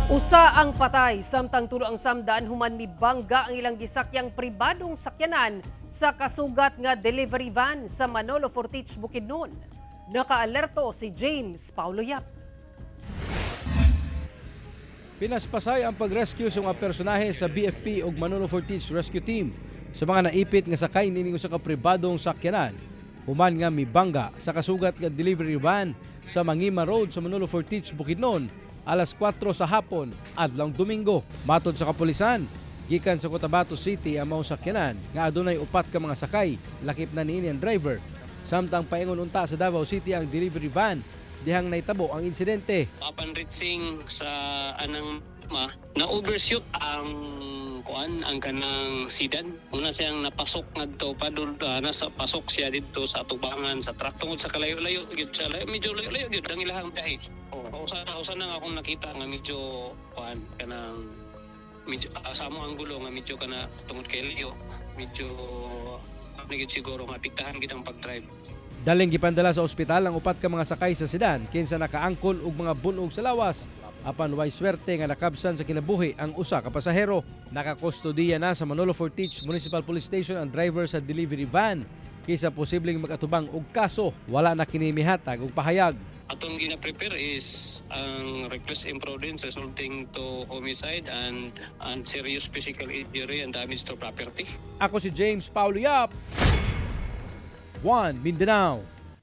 Usa ang patay, samtang tulo ang samdaan human mi bangga ang ilang gisakyang pribadong sakyanan sa kasugat nga delivery van sa Manolo Fortich, Bukidnon. Nakaalerto si James Paulo Yap. Pinaspasay ang pag-rescue sa mga personahe sa BFP ug Manolo Fortich Rescue Team sa mga naipit nga sakay nining usa ka pribadong sakyanan. Human nga mibangga sa kasugat nga delivery van sa Mangima Road sa Manolo Fortich, Bukidnon alas 4 sa hapon adlawng Domingo. Matod sa kapulisan, gikan sa Cotabato City ang mga sakyanan nga adunay upat ka mga sakay, lakip na niini ang driver. Samtang paingon unta sa Davao City ang delivery van, dihang naitabo ang insidente. Upon reaching sa anang na-overshoot ang ang kanang sedan. Una siyang napasok ngadto padul nasa pasok siya dito sa tubangan sa truck tungod sa kalayo-layo gyud siya. Medyo layo-layo gyud ang ilahang biyahe. Usa na akong nakita nga medyo kanang medyo sa mo ang gulo nga medyo kana tungod kay layo. Medyo nagit siguro nga apektahan gid ang pag-drive. Daling gipandala sa ospital ang upat ka mga sakay sa sedan kinsa nakaangkol og mga bunog sa lawas. Apan way swerte nga nakabsan sa kinabuhi ang usa ka pasahero. Nakakustodiya na sa Manolo Fortich Municipal Police Station ang driver sa delivery van kaysa posibleng mag-atubang og kaso. Wala na kini mihatag og pahayag. Atong gina-prepare is ang reckless imprudence resulting to homicide and serious physical injury and damage to property. Ako si James Paulo Yap, One Mindanao.